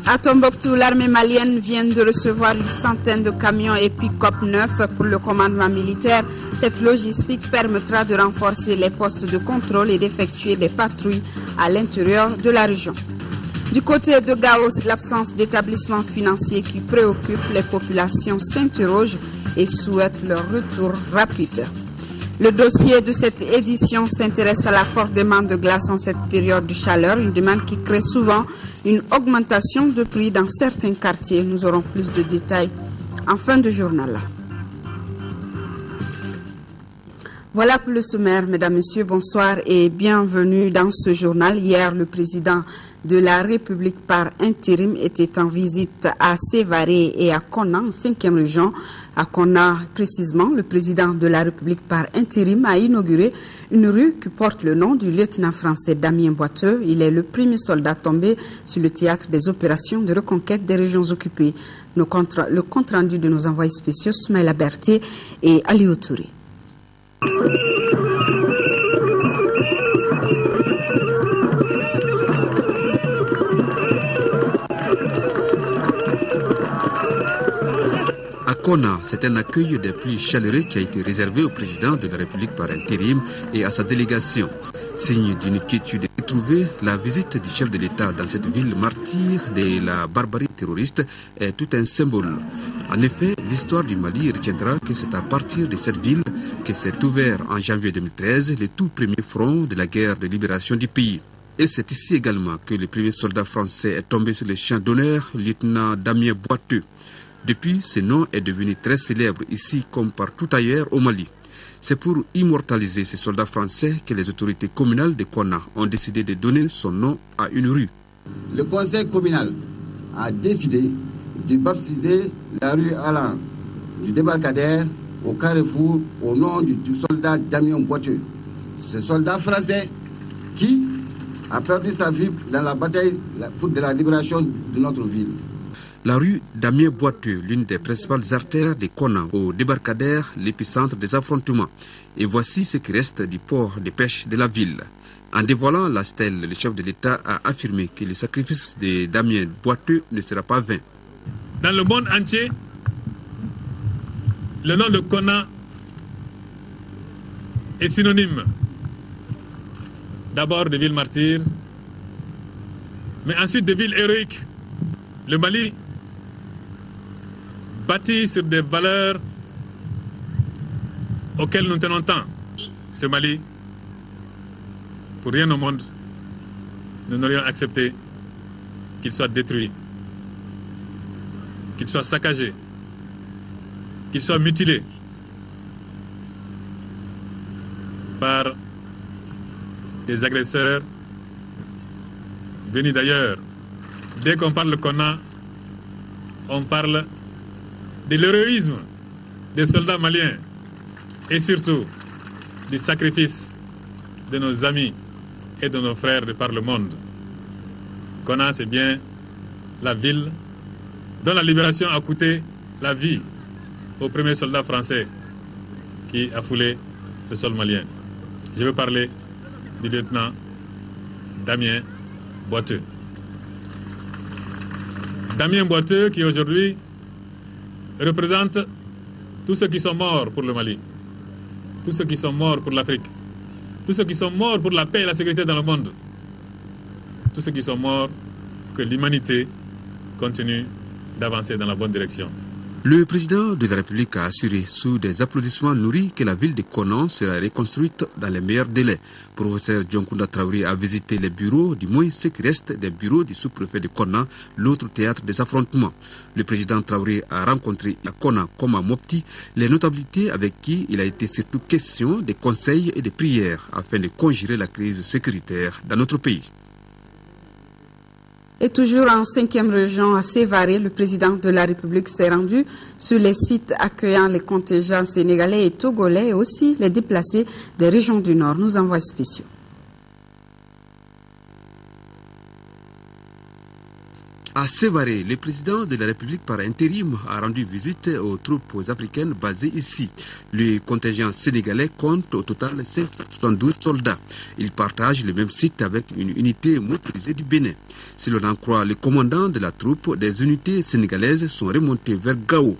À Tombouctou, l'armée malienne vient de recevoir une centaine de camions et pick-up neufs pour le commandement militaire. Cette logistique permettra de renforcer les postes de contrôle et d'effectuer des patrouilles à l'intérieur de la région. Du côté de Gao, l'absence d'établissements financiers qui préoccupe les populations s'interroge et souhaite leur retour rapide. Le dossier de cette édition s'intéresse à la forte demande de glace en cette période de chaleur, une demande qui crée souvent une augmentation de prix dans certains quartiers. Nous aurons plus de détails en fin de journal. Voilà pour le sommaire, mesdames, messieurs, bonsoir et bienvenue dans ce journal. Hier, le président de la République par intérim était en visite à Sévaré et à Konna, en 5e région. À Konna, précisément, le président de la République par intérim a inauguré une rue qui porte le nom du lieutenant français Damien Boiteux. Il est le premier soldat tombé sur le théâtre des opérations de reconquête des régions occupées. Le compte rendu de nos envoyés spéciaux, Soumaïla Berthié et Aliou Touré. À Konna, c'est un accueil des plus chaleureux qui a été réservé au président de la République par intérim et à sa délégation. Signe d'une quiétude retrouvée, la visite du chef de l'État dans cette ville martyre de la barbarie terroriste est tout un symbole. En effet, l'histoire du Mali retiendra que c'est à partir de cette ville que s'est ouvert en janvier 2013 le tout premier front de la guerre de libération du pays. Et c'est ici également que le premier soldat français est tombé sur le champ d'honneur, lieutenant Damien Boiteux. Depuis, ce nom est devenu très célèbre ici comme partout ailleurs au Mali. C'est pour immortaliser ces soldats français que les autorités communales de Konna ont décidé de donner son nom à une rue. Le conseil communal a décidé de baptiser la rue allant du débarcadère au carrefour au nom du soldat Damien Boiteux. Ce soldat français qui a perdu sa vie dans la bataille de la libération de notre ville. La rue Damien Boiteux, l'une des principales artères de Konna, au débarcadère, l'épicentre des affrontements. Et voici ce qui reste du port de pêche de la ville. En dévoilant la stèle, le chef de l'État a affirmé que le sacrifice de Damien Boiteux ne sera pas vain. Dans le monde entier, le nom de Konna est synonyme d'abord de ville martyre, mais ensuite de ville héroïque. Le Mali, bâti sur des valeurs auxquelles nous tenons tant. Ce Mali, pour rien au monde, nous n'aurions accepté qu'il soit détruit, qu'il soit saccagé, qu'il soit mutilé par des agresseurs venus d'ailleurs. Dès qu'on parle de Konna, on parle de l'héroïsme des soldats maliens et surtout du sacrifice de nos amis et de nos frères de par le monde. Konna, c'est bien la ville dont la libération a coûté la vie au premier soldat français qui a foulé le sol malien. Je veux parler du lieutenant Damien Boiteux. Damien Boiteux qui aujourd'hui représente tous ceux qui sont morts pour le Mali, tous ceux qui sont morts pour l'Afrique, tous ceux qui sont morts pour la paix et la sécurité dans le monde, tous ceux qui sont morts pour que l'humanité continue d'avancer dans la bonne direction. Le président de la République a assuré sous des applaudissements nourris que la ville de Konna sera reconstruite dans les meilleurs délais. Professeur Dioncounda Traoré a visité les bureaux, du moins ce qui reste des bureaux du sous-préfet de Konna, l'autre théâtre des affrontements. Le président Traoré a rencontré à Konna comme à Mopti les notabilités avec qui il a été surtout question de conseils et de prières afin de conjurer la crise sécuritaire dans notre pays. Et toujours en 5e région, à Sévaré, le président de la République s'est rendu sur les sites accueillant les contingents sénégalais et togolais et aussi les déplacés des régions du Nord. Nous envoie spéciaux. À Sévaré, le président de la République par intérim a rendu visite aux troupes africaines basées ici. Le contingent sénégalais compte au total 572 soldats. Il partage le même site avec une unité motorisée du Bénin. Si l'on en croit le commandant de la troupe, des unités sénégalaises sont remontées vers Gao.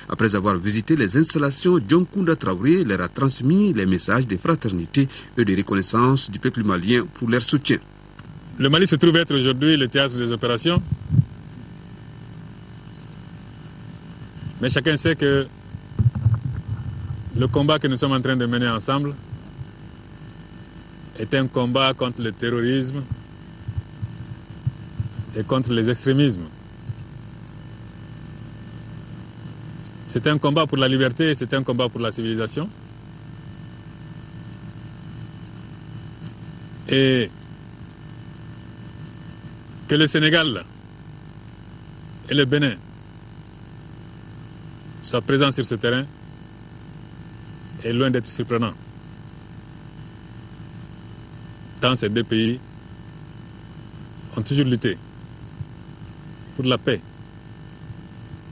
Après avoir visité les installations, John Kounda Traoré leur a transmis les messages de fraternité et de reconnaissance du peuple malien pour leur soutien. Le Mali se trouve être aujourd'hui le théâtre des opérations. Mais chacun sait que le combat que nous sommes en train de mener ensemble est un combat contre le terrorisme et contre les extrémismes. C'est un combat pour la liberté, c'est un combat pour la civilisation. Et que le Sénégal et le Bénin soient présents sur ce terrain est loin d'être surprenant. Tant ces deux pays ont toujours lutté pour la paix,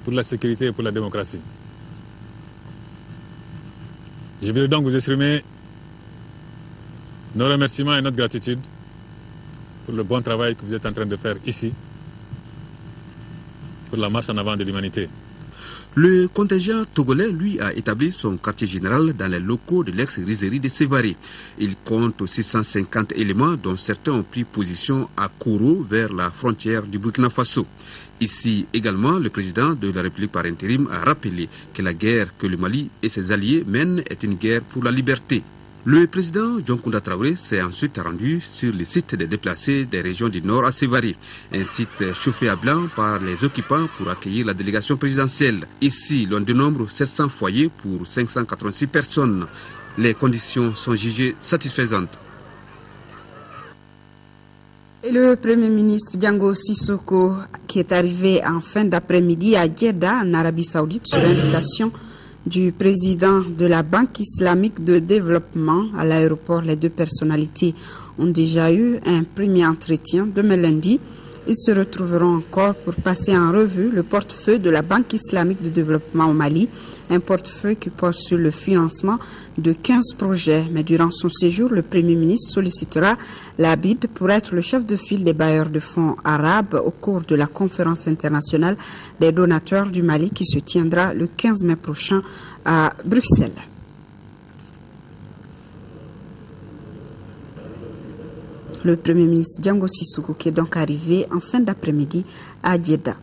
pour la sécurité et pour la démocratie. Je voudrais donc vous exprimer nos remerciements et notre gratitude pour le bon travail que vous êtes en train de faire ici, pour la marche en avant de l'humanité. Le contingent togolais, lui, a établi son quartier général dans les locaux de l'ex-rizerie de Sévaré. Il compte 650 éléments, dont certains ont pris position à Kourou, vers la frontière du Burkina Faso. Ici également, le président de la République par intérim a rappelé que la guerre que le Mali et ses alliés mènent est une guerre pour la liberté. Le président John Kounda Traoré s'est ensuite rendu sur le site des déplacés des régions du Nord à Sévaré, un site chauffé à blanc par les occupants pour accueillir la délégation présidentielle. Ici, l'on dénombre 700 foyers pour 586 personnes. Les conditions sont jugées satisfaisantes. Et le Premier ministre Diango Sissoko, qui est arrivé en fin d'après-midi à Jeddah, en Arabie Saoudite, sur l'invitation du président de la Banque islamique de développement à l'aéroport. Les deux personnalités ont déjà eu un premier entretien demain lundi. Ils se retrouveront encore pour passer en revue le portefeuille de la Banque islamique de développement au Mali, un portefeuille qui porte sur le financement de 15 projets. Mais durant son séjour, le Premier ministre sollicitera la BID pour être le chef de file des bailleurs de fonds arabes au cours de la conférence internationale des donateurs du Mali qui se tiendra le 15 mai prochain à Bruxelles. Le Premier ministre Diango Sissoko qui est donc arrivé en fin d'après-midi à Jeddah.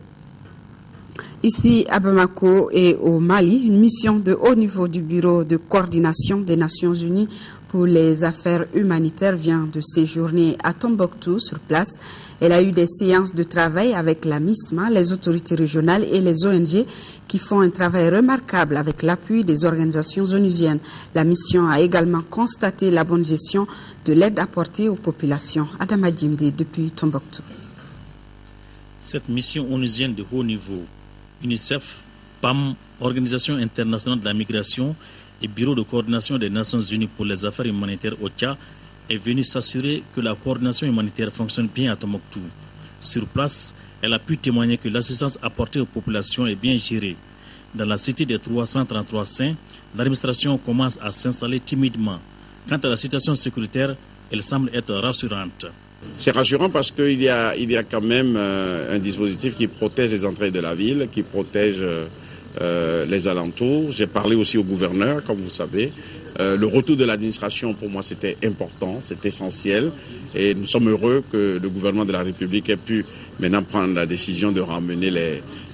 Ici à Bamako et au Mali, une mission de haut niveau du Bureau de coordination des Nations Unies pour les affaires humanitaires vient de séjourner à Tombouctou sur place. Elle a eu des séances de travail avec la MISMA, les autorités régionales et les ONG qui font un travail remarquable avec l'appui des organisations onusiennes. La mission a également constaté la bonne gestion de l'aide apportée aux populations. Adama Djimde depuis Tombouctou. Cette mission onusienne de haut niveau, UNICEF, PAM, Organisation internationale de la migration et Bureau de coordination des Nations Unies pour les affaires humanitaires OCHA, est venue s'assurer que la coordination humanitaire fonctionne bien à Tombouctou. Sur place, elle a pu témoigner que l'assistance apportée aux populations est bien gérée. Dans la cité des 333 saints, l'administration commence à s'installer timidement. Quant à la situation sécuritaire, elle semble être rassurante. C'est rassurant parce qu'il y a quand même un dispositif qui protège les entrées de la ville, qui protège les alentours. J'ai parlé aussi au gouverneur, comme vous savez. Le retour de l'administration, pour moi, c'était important, c'est essentiel. Et nous sommes heureux que le gouvernement de la République ait pu maintenant prendre la décision de ramener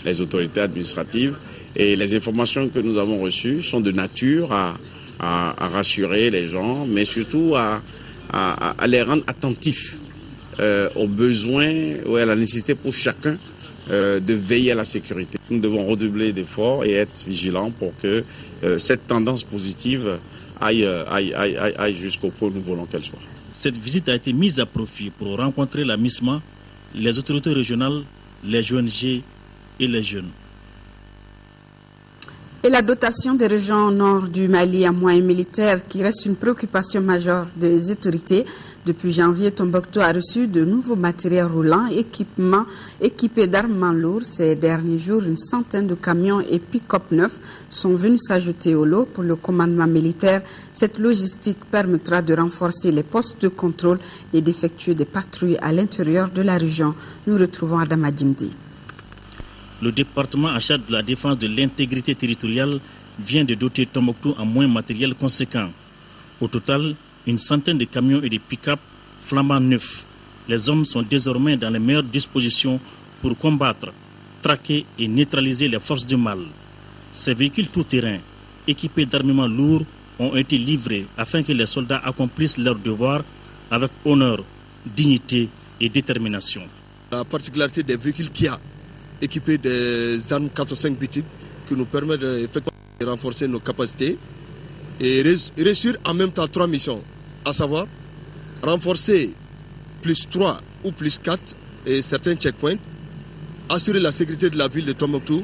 les autorités administratives. Et les informations que nous avons reçues sont de nature à rassurer les gens, mais surtout à les rendre attentifs aux besoins ou à la nécessité pour chacun de veiller à la sécurité. Nous devons redoubler d'efforts et être vigilants pour que cette tendance positive aille jusqu'au point où nous voulons qu'elle soit. Cette visite a été mise à profit pour rencontrer la MISMA, les autorités régionales, les ONG et les jeunes. Et la dotation des régions nord du Mali à moyens militaires qui reste une préoccupation majeure des autorités. Depuis janvier, Tombouctou a reçu de nouveaux matériels roulants, équipés d'armements lourds. Ces derniers jours, une centaine de camions et pick-up neufs sont venus s'ajouter au lot pour le commandement militaire. Cette logistique permettra de renforcer les postes de contrôle et d'effectuer des patrouilles à l'intérieur de la région. Nous retrouvons Adama Djimdi. Le département en charge de la défense de l'intégrité territoriale vient de doter Tombouctou en moyens matériels conséquents. Au total, une centaine de camions et de pick-up flambant neufs. Les hommes sont désormais dans les meilleures dispositions pour combattre, traquer et neutraliser les forces du mal. Ces véhicules tout-terrain, équipés d'armements lourds, ont été livrés afin que les soldats accomplissent leur devoir avec honneur, dignité et détermination. La particularité des véhicules qu'il y a, équipés des armes 4-5 bitiques qui nous permettent de renforcer nos capacités et réussir en même temps 3 missions, à savoir renforcer plus 3 ou plus 4 et certains checkpoints, assurer la sécurité de la ville de Tombouctou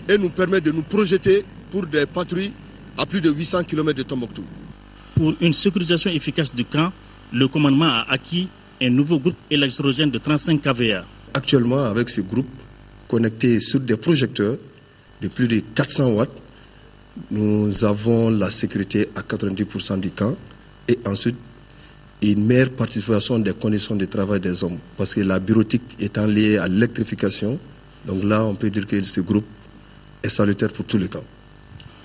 et nous permettre de nous projeter pour des patrouilles à plus de 800 km de Tombouctou. Pour une sécurisation efficace du camp, le commandement a acquis un nouveau groupe électrogène de 35 kVA. Actuellement, avec ce groupe, connecté sur des projecteurs de plus de 400 watts, nous avons la sécurité à 90% du camp et ensuite une meilleure participation des conditions de travail des hommes. Parce que la bureautique étant liée à l'électrification, donc là on peut dire que ce groupe est salutaire pour tous les camps.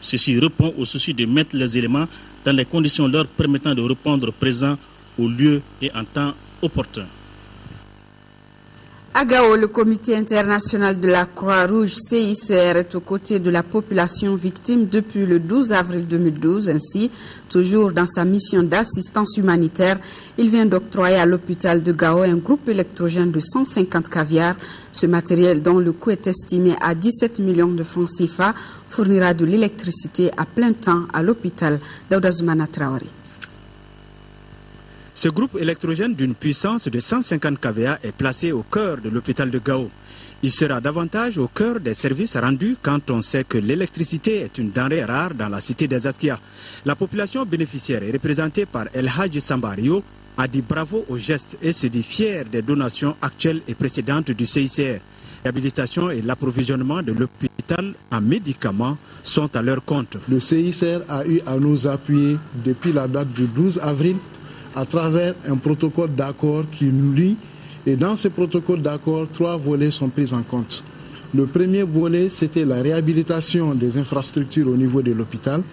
Ceci répond au souci de mettre les éléments dans les conditions leur permettant de répondre présent au lieu et en temps opportun. À Gao, le comité international de la Croix-Rouge CICR est aux côtés de la population victime depuis le 12 avril 2012. Ainsi, toujours dans sa mission d'assistance humanitaire, il vient d'octroyer à l'hôpital de Gao un groupe électrogène de 150 caviars. Ce matériel, dont le coût est estimé à 17 millions de francs CFA, fournira de l'électricité à plein temps à l'hôpital d'Aoudazoumana Traoré. Ce groupe électrogène d'une puissance de 150 kVA est placé au cœur de l'hôpital de Gao. Il sera davantage au cœur des services rendus quand on sait que l'électricité est une denrée rare dans la cité des Askia. La population bénéficiaire est représentée par El Hadji Sambario, a dit bravo au geste et se dit fier des donations actuelles et précédentes du CICR. L'habilitation et l'approvisionnement de l'hôpital en médicaments sont à leur compte. Le CICR a eu à nous appuyer depuis la date du 12 avril à travers un protocole d'accord qui nous lie. Et dans ce protocole d'accord, 3 volets sont pris en compte. Le premier volet, c'était la réhabilitation des infrastructures au niveau de l'hôpital.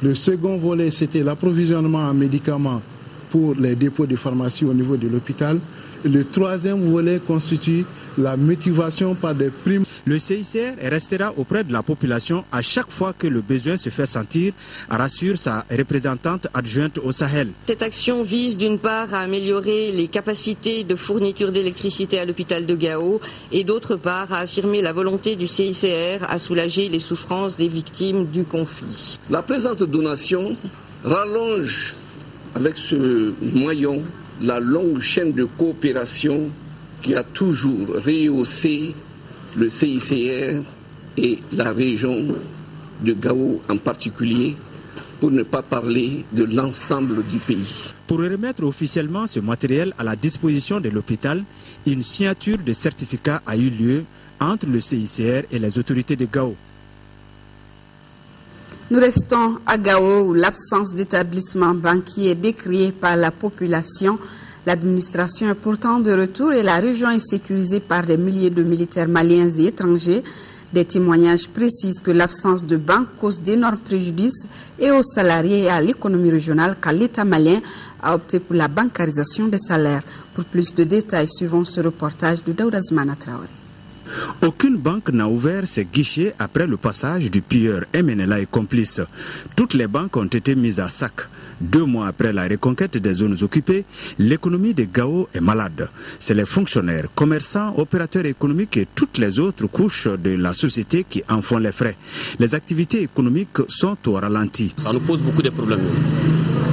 Le second volet, c'était l'approvisionnement en médicaments pour les dépôts de pharmacie au niveau de l'hôpital. Et le troisième volet constitue la motivation par des primes. Le CICR restera auprès de la population à chaque fois que le besoin se fait sentir, rassure sa représentante adjointe au Sahel. Cette action vise d'une part à améliorer les capacités de fourniture d'électricité à l'hôpital de Gao et d'autre part à affirmer la volonté du CICR à soulager les souffrances des victimes du conflit. La présente donation rallonge avec ce moyen la longue chaîne de coopération qui a toujours rehaussé le CICR et la région de Gao en particulier, pour ne pas parler de l'ensemble du pays. Pour remettre officiellement ce matériel à la disposition de l'hôpital, une signature de certificat a eu lieu entre le CICR et les autorités de Gao. Nous restons à Gao où l'absence d'établissement banquier est décriée par la population. L'administration est pourtant de retour et la région est sécurisée par des milliers de militaires maliens et étrangers. Des témoignages précisent que l'absence de banque cause d'énormes préjudices et aux salariés et à l'économie régionale car l'État malien a opté pour la bancarisation des salaires. Pour plus de détails, suivons ce reportage de Daoudazoumana Traoré. Aucune banque n'a ouvert ses guichets après le passage du pilleur MNLA et complices. Toutes les banques ont été mises à sac. 2 mois après la reconquête des zones occupées, l'économie de Gao est malade. C'est les fonctionnaires, commerçants, opérateurs économiques et toutes les autres couches de la société qui en font les frais. Les activités économiques sont au ralenti. Ça nous pose beaucoup de problèmes.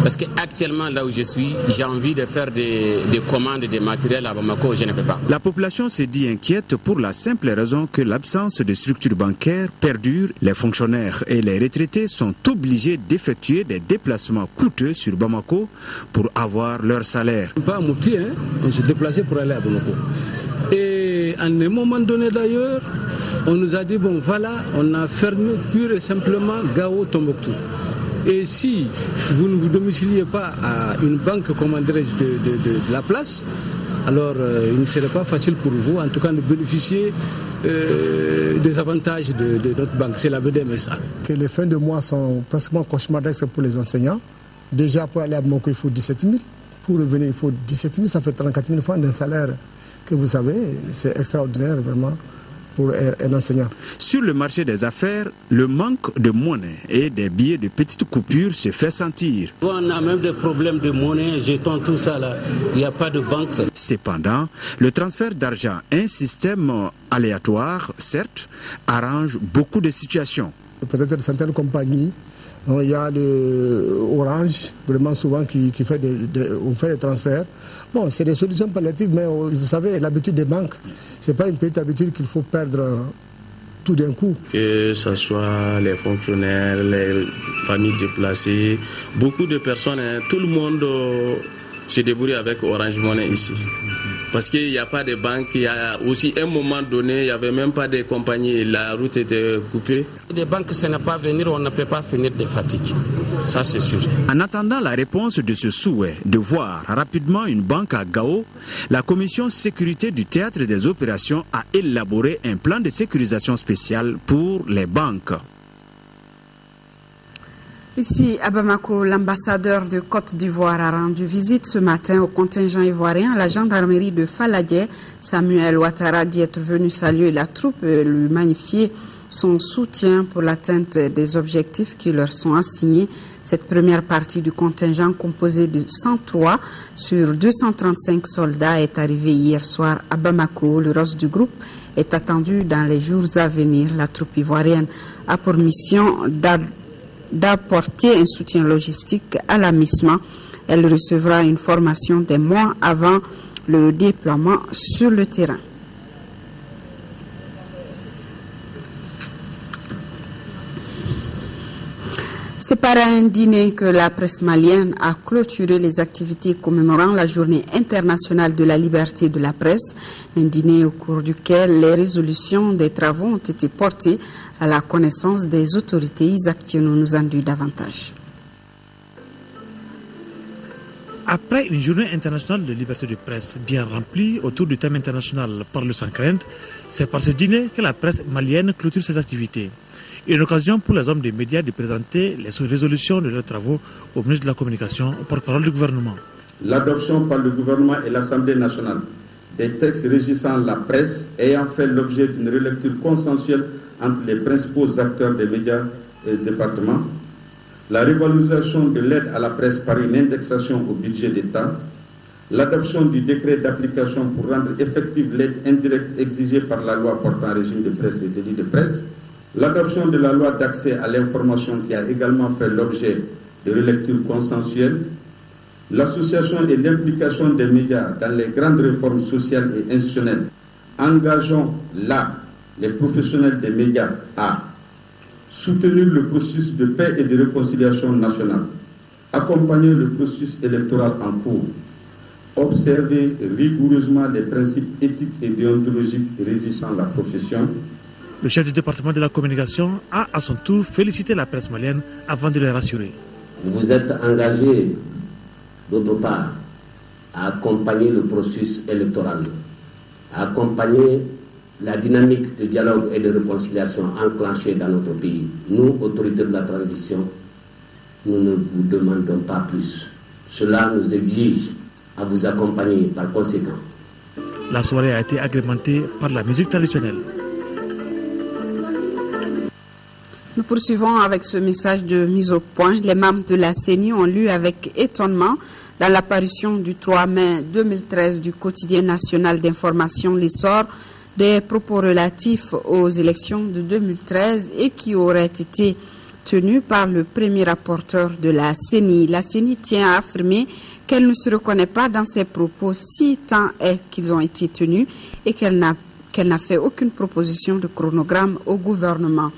Parce qu'actuellement, là où je suis, j'ai envie de faire des commandes de matériel à Bamako, je ne peux pas. La population se dit inquiète pour la simple raison que l'absence de structures bancaires perdure. Les fonctionnaires et les retraités sont obligés d'effectuer des déplacements coûteux sur Bamako pour avoir leur salaire. Pas à Mopti, on s'est déplacé pour aller à Bamako. Et à un moment donné d'ailleurs, on nous a dit, bon voilà, on a fermé pur et simplement Gao Tombouctou. Et si vous ne vous domiciliez pas à une banque, comment dirais-je, de la place, alors il ne serait pas facile pour vous, en tout cas, de bénéficier des avantages de notre banque. C'est la BDMSA. Que les fins de mois sont pratiquement cauchemardesques pour les enseignants. Déjà, pour aller à Bamako, il faut 17 000. Pour revenir, il faut 17 000. Ça fait 34 000 francs d'un salaire que vous savez. C'est extraordinaire, vraiment, pour un enseignant. Sur le marché des affaires, le manque de monnaie et des billets de petites coupures se fait sentir. On a même des problèmes de monnaie, jetons tout ça là. Il n'y a pas de banque. Cependant, le transfert d'argent, un système aléatoire, certes, arrange beaucoup de situations. Peut-être certaines compagnies, il y a Orange, vraiment souvent, qui fait on fait des transferts. Bon, c'est des solutions palliatives, mais vous savez, l'habitude des banques, ce n'est pas une petite habitude qu'il faut perdre tout d'un coup. Que ce soit les fonctionnaires, les familles déplacées, beaucoup de personnes, tout le monde se débrouille avec Orange Money ici. Parce qu'il n'y a pas de banque, il y a aussi un moment donné, il n'y avait même pas de compagnie, la route était coupée. Les banques, ce n'est pas venir, on ne peut pas finir de fatigue. Ça, c'est sûr. En attendant la réponse de ce souhait de voir rapidement une banque à Gao, la commission sécurité du théâtre des opérations a élaboré un plan de sécurisation spécial pour les banques. Ici, à Bamako, l'ambassadeur de Côte d'Ivoire a rendu visite ce matin au contingent ivoirien à la gendarmerie de Faladje. Samuel Ouattara dit être venu saluer la troupe et lui magnifier son soutien pour l'atteinte des objectifs qui leur sont assignés. Cette première partie du contingent, composée de 103 sur 235 soldats, est arrivée hier soir à Bamako. Le reste du groupe est attendu dans les jours à venir. La troupe ivoirienne a pour mission d'apporter un soutien logistique à la MISMA. Elle recevra une formation des mois avant le déploiement sur le terrain. C'est par un dîner que la presse malienne a clôturé les activités commémorant la journée internationale de la liberté de la presse. Un dîner au cours duquel les résolutions des travaux ont été portées à la connaissance des autorités. Isaac Thienou nous en dit davantage. Après une journée internationale de liberté de presse bien remplie autour du thème international Parle sans crainte, c'est par ce dîner que la presse malienne clôture ses activités. Une occasion pour les hommes des médias de présenter les résolutions de leurs travaux au ministre de la Communication, au porte-parole du gouvernement. L'adoption par le gouvernement et l'Assemblée nationale des textes régissant la presse ayant fait l'objet d'une relecture consensuelle entre les principaux acteurs des médias et le département, la revalorisation de l'aide à la presse par une indexation au budget d'État, l'adoption du décret d'application pour rendre effective l'aide indirecte exigée par la loi portant régime de presse et délit de presse, l'adoption de la loi d'accès à l'information qui a également fait l'objet de relecture consensuelle, l'association et l'implication des médias dans les grandes réformes sociales et institutionnelles. Engageons là les professionnels des médias à soutenir le processus de paix et de réconciliation nationale, accompagner le processus électoral en cours, observer rigoureusement les principes éthiques et déontologiques régissant la profession. Le chef du département de la communication a à son tour félicité la presse malienne avant de les rassurer. Vous êtes engagé, d'autre part, à accompagner le processus électoral, à accompagner la dynamique de dialogue et de réconciliation enclenchée dans notre pays. Nous, autorités de la transition, nous ne vous demandons pas plus. Cela nous exige à vous accompagner par conséquent. La soirée a été agrémentée par la musique traditionnelle. Nous poursuivons avec ce message de mise au point. Les membres de la CENI ont lu avec étonnement dans l'apparition du 3 mai 2013 du quotidien national d'information l'essor des propos relatifs aux élections de 2013 et qui auraient été tenue par le premier rapporteur de la CENI. La CENI tient à affirmer qu'elle ne se reconnaît pas dans ses propos si tant est qu'ils ont été tenus et qu'elle n'a fait aucune proposition de chronogramme au gouvernement.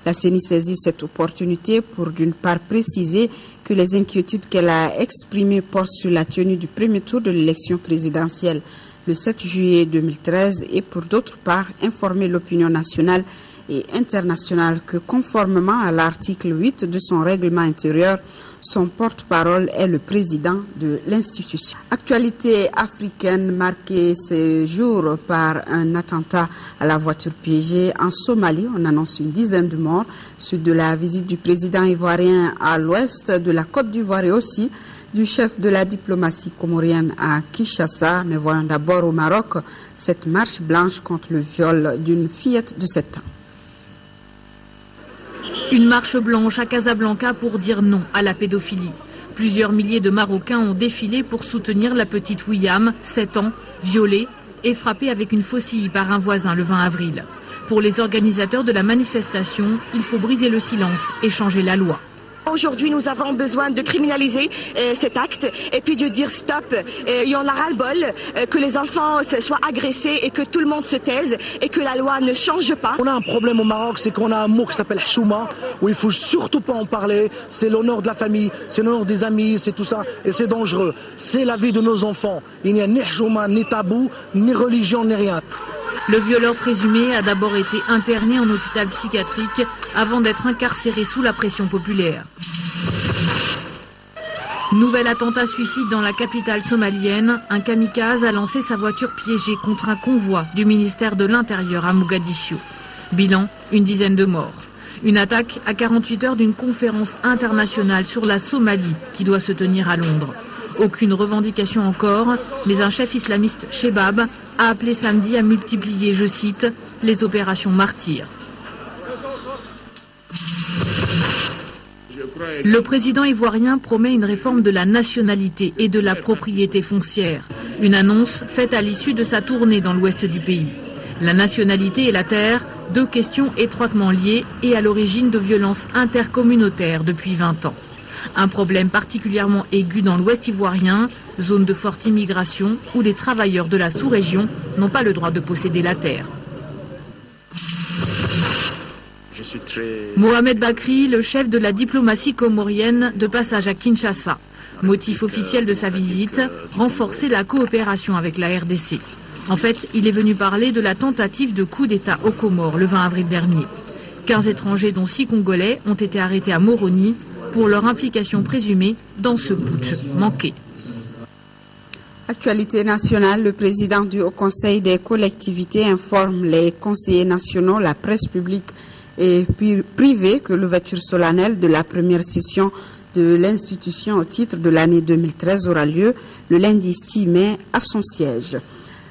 La CENI saisit cette opportunité pour d'une part préciser que les inquiétudes qu'elle a exprimées portent sur la tenue du premier tour de l'élection présidentielle le 7 juillet 2013 et pour d'autre part informer l'opinion nationale et internationale que conformément à l'article 8 de son règlement intérieur, son porte-parole est le président de l'institution. Actualité africaine marquée ces jours par un attentat à la voiture piégée en Somalie. On annonce une dizaine de morts suite de la visite du président ivoirien à l'ouest de la Côte d'Ivoire et aussi du chef de la diplomatie comorienne à Kinshasa. Mais voyons d'abord au Maroc cette marche blanche contre le viol d'une fillette de 7 ans. Une marche blanche à Casablanca pour dire non à la pédophilie. Plusieurs milliers de Marocains ont défilé pour soutenir la petite William, 7 ans, violée et frappée avec une faucille par un voisin le 20 avril. Pour les organisateurs de la manifestation, il faut briser le silence et changer la loi. Aujourd'hui, nous avons besoin de criminaliser cet acte et puis de dire stop. Il y en a ras-le-bol, que les enfants soient agressés et que tout le monde se taise et que la loi ne change pas. On a un problème au Maroc, c'est qu'on a un mot qui s'appelle chouma, où il ne faut surtout pas en parler. C'est l'honneur de la famille, c'est l'honneur des amis, c'est tout ça et c'est dangereux. C'est la vie de nos enfants. Il n'y a ni chouma, ni tabou, ni religion, ni rien. Le violeur présumé a d'abord été interné en hôpital psychiatrique avant d'être incarcéré sous la pression populaire. Nouvel attentat suicide dans la capitale somalienne. Un kamikaze a lancé sa voiture piégée contre un convoi du ministère de l'Intérieur à Mogadiscio. Bilan, une dizaine de morts. Une attaque à 48 heures d'une conférence internationale sur la Somalie qui doit se tenir à Londres. Aucune revendication encore, mais un chef islamiste Shebab a appelé samedi à multiplier, je cite, les opérations martyrs. Le président ivoirien promet une réforme de la nationalité et de la propriété foncière. Une annonce faite à l'issue de sa tournée dans l'ouest du pays. La nationalité et la terre, deux questions étroitement liées et à l'origine de violences intercommunautaires depuis 20 ans. Un problème particulièrement aigu dans l'ouest ivoirien, zone de forte immigration où les travailleurs de la sous-région n'ont pas le droit de posséder la terre. Mohamed Bakri, le chef de la diplomatie comorienne, de passage à Kinshasa. Motif officiel de sa visite, renforcer la coopération avec la RDC. En fait, il est venu parler de la tentative de coup d'État aux Comores le 20 avril dernier. 15 étrangers, dont 6 Congolais, ont été arrêtés à Moroni pour leur implication présumée dans ce putsch manqué. Actualité nationale, le président du Haut Conseil des collectivités informe les conseillers nationaux, la presse publique et privée que l'ouverture solennelle de la première session de l'institution au titre de l'année 2013 aura lieu le lundi 6 mai à son siège.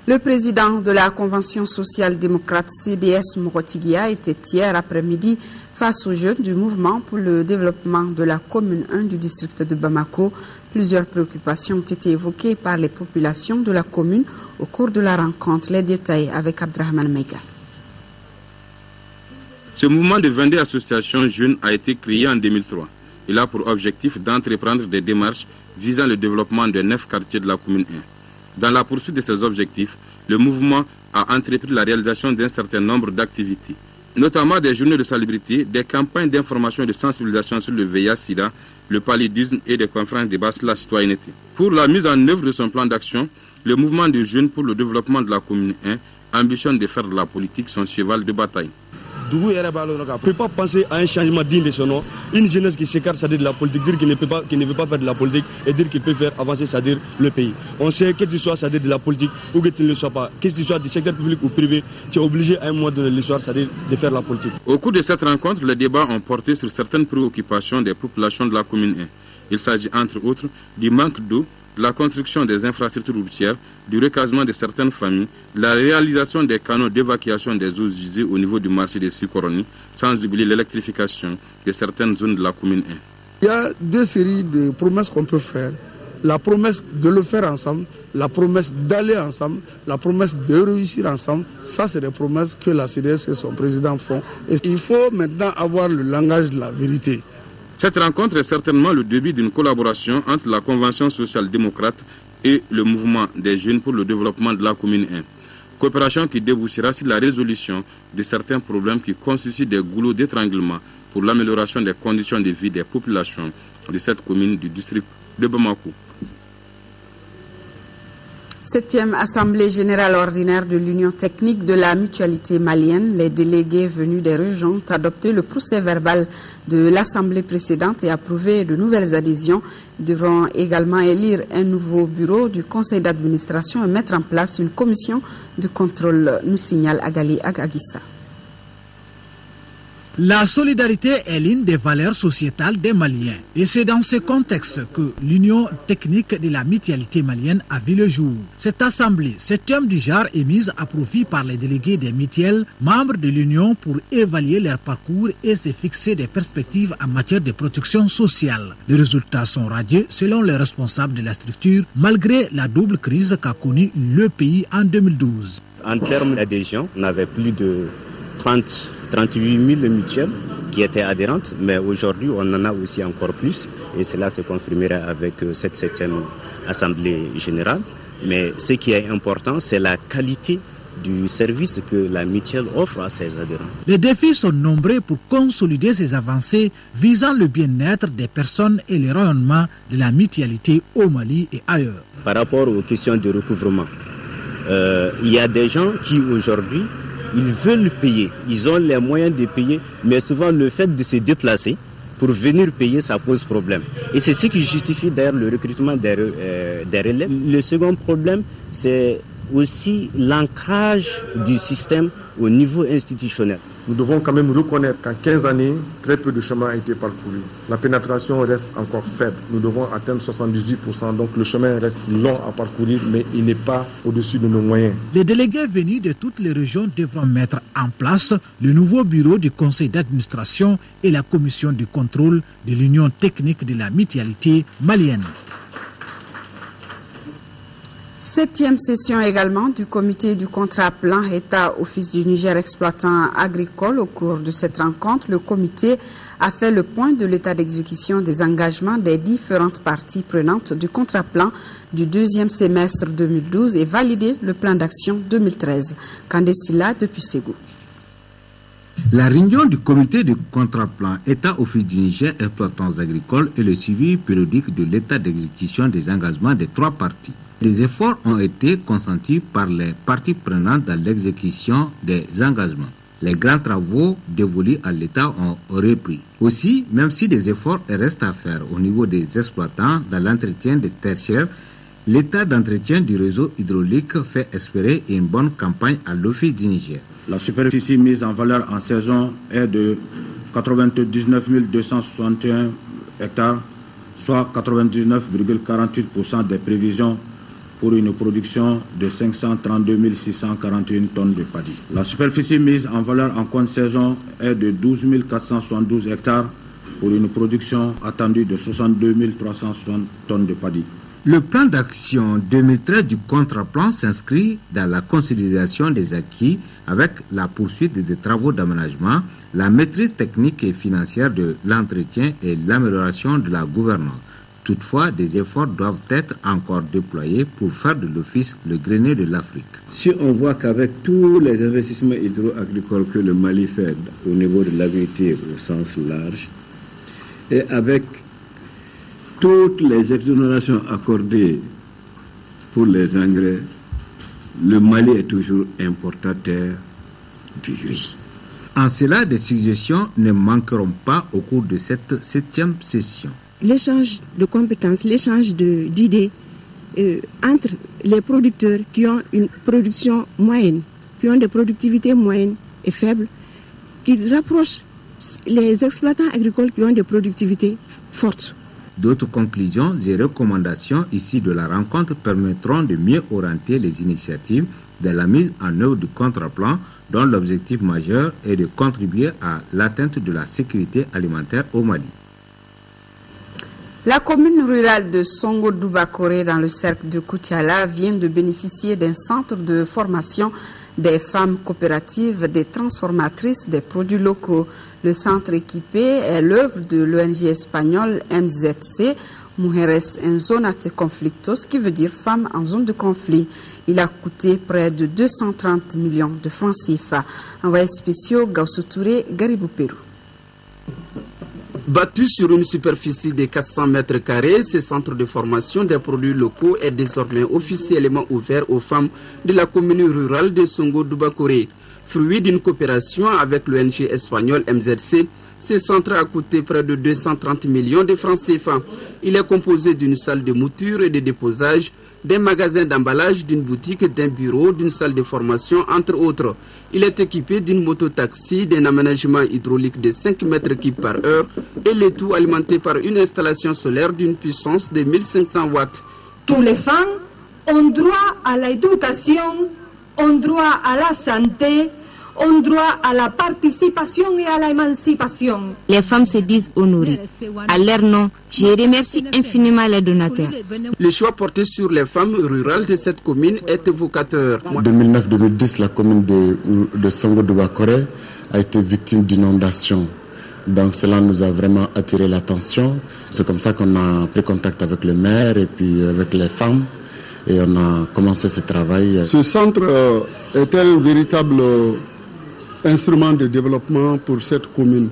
Le président de la Convention social-démocrate CDS Morotigia était hier après-midi face aux jeunes du mouvement pour le développement de la commune 1 du district de Bamako. Plusieurs préoccupations ont été évoquées par les populations de la commune au cours de la rencontre. Les détails avec Abdrahman Mega. Ce mouvement de 22 associations jeunes a été créé en 2003. Il a pour objectif d'entreprendre des démarches visant le développement de 9 quartiers de la commune 1. Dans la poursuite de ces objectifs, le mouvement a entrepris la réalisation d'un certain nombre d'activités, notamment des journées de salubrité, des campagnes d'information et de sensibilisation sur le VIH-Sida, le paludisme et des conférences de base sur la citoyenneté. Pour la mise en œuvre de son plan d'action, le mouvement de jeunes pour le développement de la commune 1 ambitionne de faire de la politique son cheval de bataille. On ne peut pas penser à un changement digne de son nom. Une jeunesse qui s'écarte, c'est-à-dire de la politique, dire qu'il ne veut pas faire de la politique et dire qu'il peut faire avancer, c'est-à-dire le pays. On sait que tu sois, c'est-à-dire de la politique ou que tu ne le sois pas, que tu sois du secteur public ou privé, tu es obligé à un moment donné de l'histoire, c'est-à-dire de faire la politique. Au cours de cette rencontre, les débats ont porté sur certaines préoccupations des populations de la commune 1. Il s'agit entre autres du manque d'eau, de la construction des infrastructures routières, du recasement de certaines familles, de la réalisation des canaux d'évacuation des eaux usées au niveau du marché de Sikoroni, sans oublier l'électrification de certaines zones de la commune 1. Il y a deux séries de promesses qu'on peut faire. la promesse de le faire ensemble, la promesse d'aller ensemble, la promesse de réussir ensemble. Ça, c'est des promesses que la CDS et son président font. Et il faut maintenant avoir le langage de la vérité. Cette rencontre est certainement le début d'une collaboration entre la Convention social-démocrate et le mouvement des jeunes pour le développement de la commune 1. Coopération qui débouchera sur la résolution de certains problèmes qui constituent des goulots d'étranglement pour l'amélioration des conditions de vie des populations de cette commune du district de Bamako. 7e Assemblée générale ordinaire de l'Union technique de la mutualité malienne. Les délégués venus des régions ont adopté le procès-verbal de l'Assemblée précédente et approuvé de nouvelles adhésions. Ils devront également élire un nouveau bureau du conseil d'administration et mettre en place une commission de contrôle, nous signale Agali Agagissa. La solidarité est l'une des valeurs sociétales des Maliens. Et c'est dans ce contexte que l'Union technique de la mutualité malienne a vu le jour. Cette assemblée, 7e du genre, est mise à profit par les délégués des mutuelles, membres de l'Union, pour évaluer leur parcours et se fixer des perspectives en matière de protection sociale. Les résultats sont radieux selon les responsables de la structure, malgré la double crise qu'a connue le pays en 2012. En termes d'adhésion, on avait plus de 38 000 mutuelles qui étaient adhérentes, mais aujourd'hui on en a aussi encore plus et cela se confirmera avec cette 7e Assemblée générale. Mais ce qui est important, c'est la qualité du service que la mutuelle offre à ses adhérents. Les défis sont nombreux pour consolider ces avancées visant le bien-être des personnes et le rayonnement de la mutualité au Mali et ailleurs. Par rapport aux questions de recouvrement, il y a des gens qui aujourd'hui ils veulent payer, ils ont les moyens de payer, mais souvent le fait de se déplacer pour venir payer, ça pose problème. Et c'est ce qui justifie d'ailleurs le recrutement des relèves. Le second problème, c'est aussi l'ancrage du système au niveau institutionnel. Nous devons quand même reconnaître qu'en 15 années, très peu de chemin a été parcouru. La pénétration reste encore faible. Nous devons atteindre 78%. Donc le chemin reste long à parcourir, mais il n'est pas au-dessus de nos moyens. Les délégués venus de toutes les régions devront mettre en place le nouveau bureau du conseil d'administration et la commission de contrôle de l'Union technique de la mutualité malienne. 7e session également du comité du contrat plan État-Office du Niger exploitant agricole. Au cours de cette rencontre, le comité a fait le point de l'état d'exécution des engagements des différentes parties prenantes du contrat plan du 2e semestre 2012 et validé le plan d'action 2013. Candesila depuis Ségou. La réunion du comité de contrat-plan État-Office du Niger exploitants agricoles et le suivi périodique de l'état d'exécution des engagements des 3 parties. Des efforts ont été consentis par les parties prenantes dans l'exécution des engagements. Les grands travaux dévolus à l'État ont repris. Aussi, même si des efforts restent à faire au niveau des exploitants dans l'entretien des tertiaires, l'état d'entretien du réseau hydraulique fait espérer une bonne campagne à l'Office du Niger. La superficie mise en valeur en saison est de 99 261 hectares, soit 99,48% des prévisions pour une production de 532 641 tonnes de paddy. La superficie mise en valeur en compte saison est de 12 472 hectares pour une production attendue de 62 360 tonnes de paddy. Le plan d'action 2013 du contre-plan s'inscrit dans la consolidation des acquis avec la poursuite des travaux d'aménagement, la maîtrise technique et financière de l'entretien et l'amélioration de la gouvernance. Toutefois, des efforts doivent être encore déployés pour faire de l'office le grenier de l'Afrique. Si on voit qu'avec tous les investissements hydro-agricoles que le Mali fait au niveau de l'agriculture au sens large, et avec toutes les exonérations accordées pour les engrais, le Mali est toujours importateur du riz. En cela, des suggestions ne manqueront pas au cours de cette 7e session. L'échange de compétences, l'échange d'idées entre les producteurs qui ont une production moyenne, qui ont des productivités moyennes et faibles, qui rapprochent les exploitants agricoles qui ont des productivités fortes. D'autres conclusions et recommandations issues de la rencontre permettront de mieux orienter les initiatives de la mise en œuvre du contre-plan dont l'objectif majeur est de contribuer à l'atteinte de la sécurité alimentaire au Mali. La commune rurale de Songo-Doubakoré dans le cercle de Koutiala vient de bénéficier d'un centre de formation des femmes coopératives, des transformatrices des produits locaux. Le centre équipé est l'œuvre de l'ONG espagnole MZC, Mujeres en Zonas de Conflictos, qui veut dire femmes en zone de conflit. Il a coûté près de 230 millions de francs CFA. Envoyé spéciaux Gaussou Touré, Garibou Pérou. Battu sur une superficie de 400 mètres carrés, ce centre de formation des produits locaux est désormais officiellement ouvert aux femmes de la commune rurale de Songo-Doubakoré. Fruit d'une coopération avec l'ONG espagnole MZC, ce centre a coûté près de 230 millions de francs CFA. Il est composé d'une salle de mouture et de déposage, d'un magasin d'emballage, d'une boutique, d'un bureau, d'une salle de formation, entre autres. Il est équipé d'une moto-taxi, d'un aménagement hydraulique de 5 mètres cubes par heure et le tout alimenté par une installation solaire d'une puissance de 1500 watts. Toutes les femmes ont droit à l'éducation, ont droit à la santé, ont droit à la participation et à l'émancipation. Les femmes se disent honorées. À leur nom, je remercie infiniment les donateurs. Le choix porté sur les femmes rurales de cette commune est évocateur. En 2009-2010, la commune de Songo-Doubakoré a été victime d'inondations. Donc cela nous a vraiment attiré l'attention. C'est comme ça qu'on a pris contact avec le maire et puis avec les femmes. Et on a commencé ce travail. Ce centre est un véritable instrument de développement pour cette commune.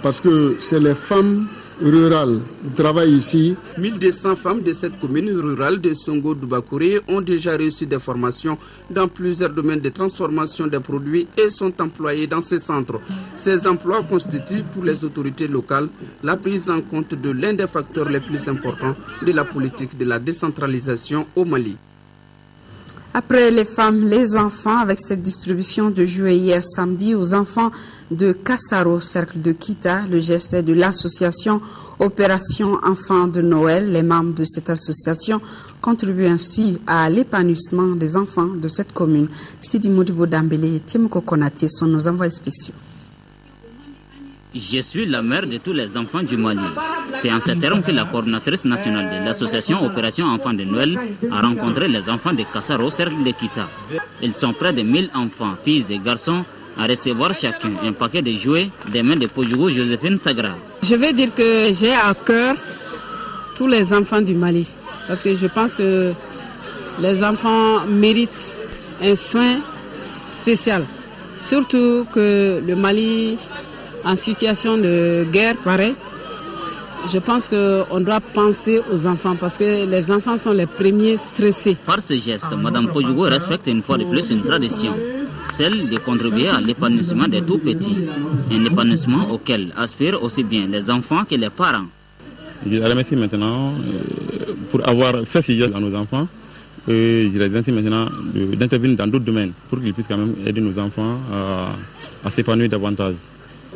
Parce que c'est les femmes rurales qui travaillent ici. 1200 femmes de cette commune rurale de Songo-Doubakoré ont déjà reçu des formations dans plusieurs domaines de transformation des produits et sont employées dans ces centres. Ces emplois constituent pour les autorités locales la prise en compte de l'un des facteurs les plus importants de la politique de la décentralisation au Mali. Après les femmes, les enfants, avec cette distribution de jouets hier samedi aux enfants de Kassaro, cercle de Kita, le geste est de l'association Opération Enfants de Noël. Les membres de cette association contribuent ainsi à l'épanouissement des enfants de cette commune. Sidi Modibo Dambélé et Timoko Konaté sont nos envoyés spéciaux. Je suis la mère de tous les enfants du Mali. C'est en ces termes que la coordinatrice nationale de l'association Opération Enfants de Noël a rencontré les enfants de Kassaro, cercle de Kita. Ils sont près de 1000 enfants, filles et garçons, à recevoir chacun un paquet de jouets des mains de Pojougou Joséphine Sagra. Je veux dire que j'ai à cœur tous les enfants du Mali, parce que je pense que les enfants méritent un soin spécial. Surtout que le Mali, en situation de guerre, pareil, je pense qu'on doit penser aux enfants parce que les enfants sont les premiers stressés. Par ce geste, Mme Pojougou respecte une fois de plus une tradition, celle de contribuer à l'épanouissement des tout-petits, un épanouissement auquel aspirent aussi bien les enfants que les parents. Je les remercie maintenant pour avoir fait ce geste à nos enfants. Je les remercie maintenant d'intervenir dans d'autres domaines pour qu'ils puissent quand même aider nos enfants à s'épanouir davantage.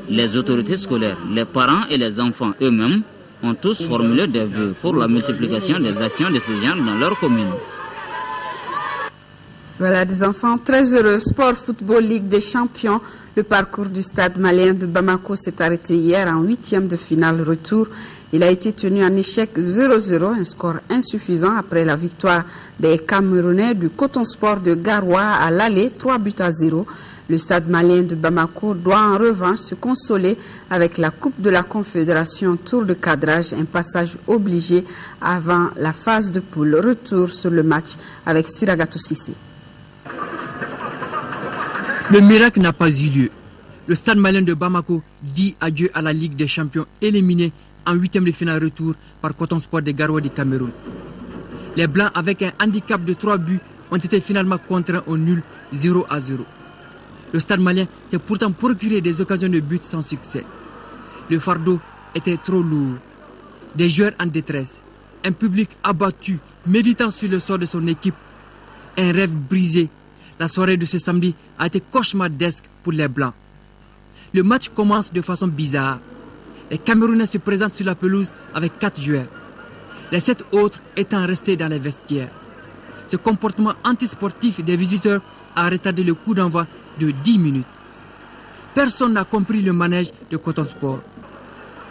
Les autorités scolaires, les parents et les enfants eux-mêmes ont tous formulé des vœux pour la multiplication des actions de ce genre dans leur commune. Voilà des enfants très heureux. Sport, football, Ligue des champions. Le parcours du stade malien de Bamako s'est arrêté hier en 8e de finale retour. Il a été tenu en échec 0-0, un score insuffisant après la victoire des Camerounais du Coton Sport de Garoua à l'aller, 3-0. Le stade malien de Bamako doit en revanche se consoler avec la Coupe de la Confédération tour de cadrage, un passage obligé avant la phase de poule. Retour sur le match avec Siragato Sissé. Le miracle n'a pas eu lieu. Le stade malien de Bamako dit adieu à la Ligue des champions éliminée en 8e de finale retour par Coton Sport de Garoua du Cameroun. Les Blancs, avec un handicap de 3 buts, ont été finalement contraints au nul 0-0. Le stade malien s'est pourtant procuré des occasions de but sans succès. Le fardeau était trop lourd. Des joueurs en détresse, un public abattu, méditant sur le sort de son équipe, un rêve brisé. La soirée de ce samedi a été cauchemardesque pour les Blancs. Le match commence de façon bizarre. Les Camerounais se présentent sur la pelouse avec 4 joueurs. Les 7 autres étant restés dans les vestiaires. Ce comportement antisportif des visiteurs a retardé le coup d'envoi de 10 minutes. Personne n'a compris le manège de Coton Sport.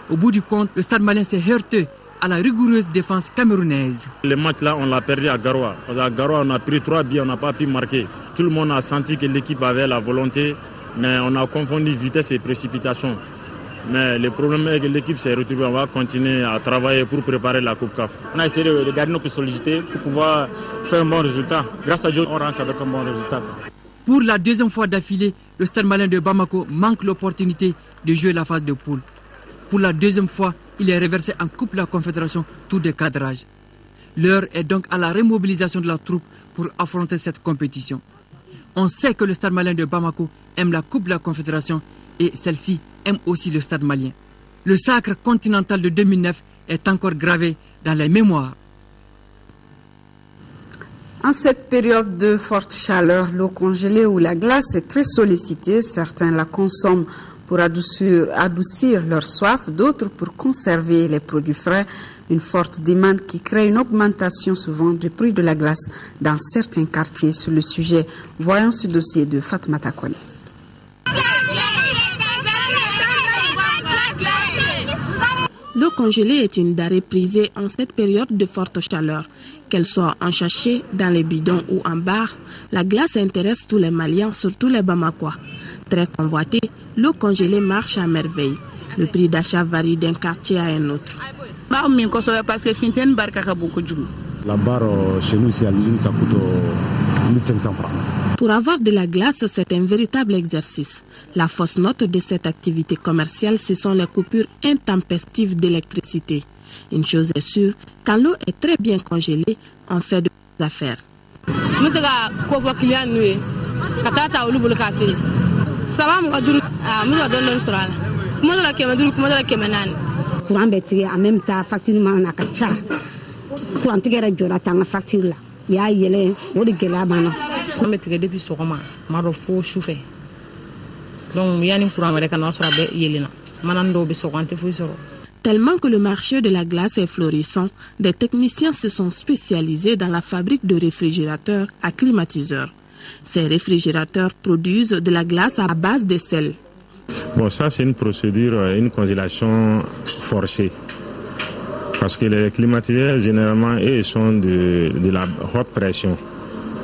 Au bout du compte, le stade malien s'est heurté à la rigoureuse défense camerounaise. Le match là, on l'a perdu à Garoua. Parce qu'à Garoua, on a pris 3 buts, on n'a pas pu marquer. Tout le monde a senti que l'équipe avait la volonté, mais on a confondu vitesse et précipitation. Mais le problème est que l'équipe s'est retrouvée. On va continuer à travailler pour préparer la Coupe CAF. On a essayé de garder notre solidité pour pouvoir faire un bon résultat. Grâce à Dieu, on rentre avec un bon résultat. Pour la deuxième fois d'affilée, le Stade Malien de Bamako manque l'opportunité de jouer la phase de poule. Pour la deuxième fois, il est reversé en Coupe de la Confédération, tour de cadrage. L'heure est donc à la remobilisation de la troupe pour affronter cette compétition. On sait que le Stade Malien de Bamako aime la Coupe de la Confédération et celle-ci aime aussi le Stade malien. Le sacre continental de 2009 est encore gravé dans les mémoires. En cette période de forte chaleur, l'eau congelée ou la glace est très sollicitée. Certains la consomment pour adoucir leur soif, d'autres pour conserver les produits frais. Une forte demande qui crée une augmentation souvent du prix de la glace dans certains quartiers. Sur le sujet, voyons ce dossier de Fatoumata Kone. L'eau congelée est une denrée prisée en cette période de forte chaleur. Qu'elle soit en sachet, dans les bidons ou en barre, la glace intéresse tous les Maliens, surtout les Bamakois. Très convoitée, l'eau congelée marche à merveille. Le prix d'achat varie d'un quartier à un autre. La barre chez nous ici à l'usine, ça coûte 1500 francs. Pour avoir de la glace, c'est un véritable exercice. La fausse note de cette activité commerciale, ce sont les coupures intempestives d'électricité. Une chose est sûre, quand l'eau est très bien congelée, on fait de bonnes affaires. Tellement que le marché de la glace est florissant, des techniciens se sont spécialisés dans la fabrique de réfrigérateurs à climatiseurs. Ces réfrigérateurs produisent de la glace à base de sel. Bon, ça c'est une procédure, une congélation forcée. Parce que les climatiseurs, généralement, ils sont de la haute pression.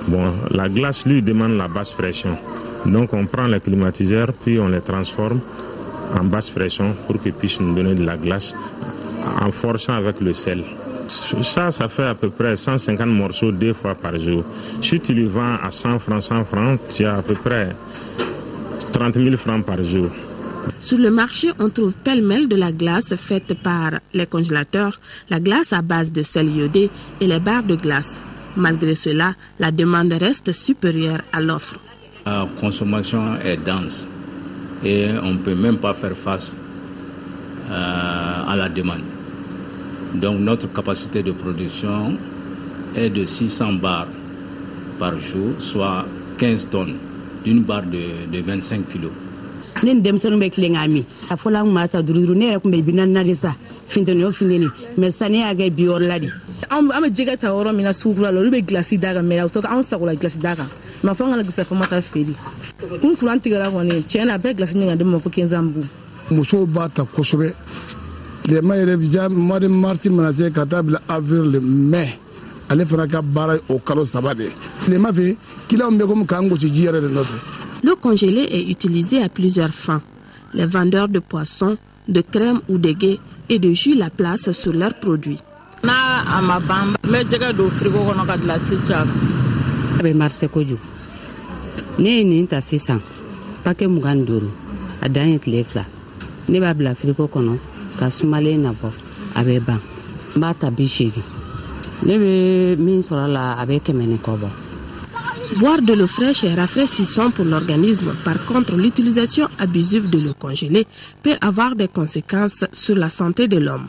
Bon, la glace, lui, demande la basse pression. Donc, on prend les climatiseurs, puis on les transforme en basse pression pour qu'ils puissent nous donner de la glace en forçant avec le sel. Ça fait à peu près 150 morceaux 2 fois par jour. Si tu les vends à 100 francs, tu as à peu près 30 000 francs par jour. Sur le marché, on trouve pêle-mêle de la glace faite par les congélateurs, la glace à base de sel iodé et les barres de glace. Malgré cela, la demande reste supérieure à l'offre. La consommation est dense et on ne peut même pas faire face à la demande. Donc notre capacité de production est de 600 barres par jour, soit 15 tonnes d'une barre de 25 kilos. Nen demsonu be klengami afola masa dururu ne ko be binana desa finteno fineni mais sane aga bior ladi am jega ta oro mina sugula lo be glaci daga mera to an sa ko la glaci daga ma fanga la gsa famata feli kun kuranti gara woni chena be glaci ninga de mo fo kenzambu muso bata kosobe le mayere vija mari marti manaze katabla avril mai ale fana ka bara o kalo sabade le mafe kila on be ko kango ci jiyere de notre. L'eau congelée est utilisée à plusieurs fins. Les vendeurs de poissons, de crème ou de guet et de jus la placent sur leurs produits. Boire de l'eau fraîche est rafraîchissant pour l'organisme. Par contre, l'utilisation abusive de l'eau congelée peut avoir des conséquences sur la santé de l'homme.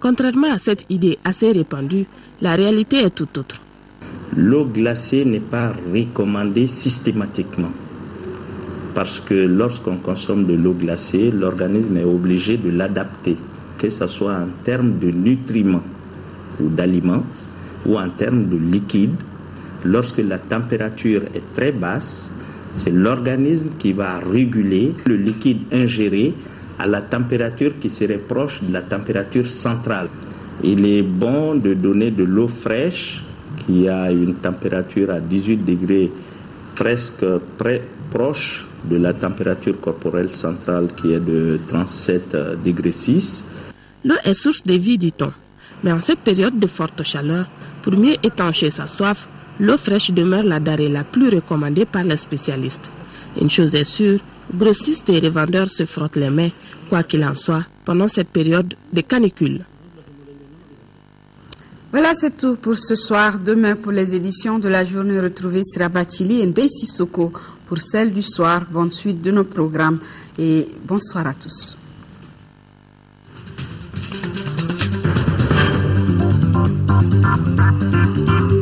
Contrairement à cette idée assez répandue, la réalité est tout autre. L'eau glacée n'est pas recommandée systématiquement. Parce que lorsqu'on consomme de l'eau glacée, l'organisme est obligé de l'adapter, que ce soit en termes de nutriments ou d'aliments ou en termes de liquide. Lorsque la température est très basse, C'est l'organisme qui va réguler le liquide ingéré à la température qui serait proche de la température centrale. Il est bon de donner de l'eau fraîche qui a une température à 18 degrés presque proche de la température corporelle centrale qui est de 37 degrés 6. L'eau est source de vie, dit-on. Mais en cette période de forte chaleur, pour mieux étancher sa soif, l'eau fraîche demeure la denrée la plus recommandée par les spécialistes. Une chose est sûre, grossistes et revendeurs se frottent les mains, quoi qu'il en soit, pendant cette période de canicule. Voilà, c'est tout pour ce soir. Demain, pour les éditions de la journée, retrouvez Sirabachili et Ndei Sissoko. Pour celle du soir, bonne suite de nos programmes et bonsoir à tous. Thank you.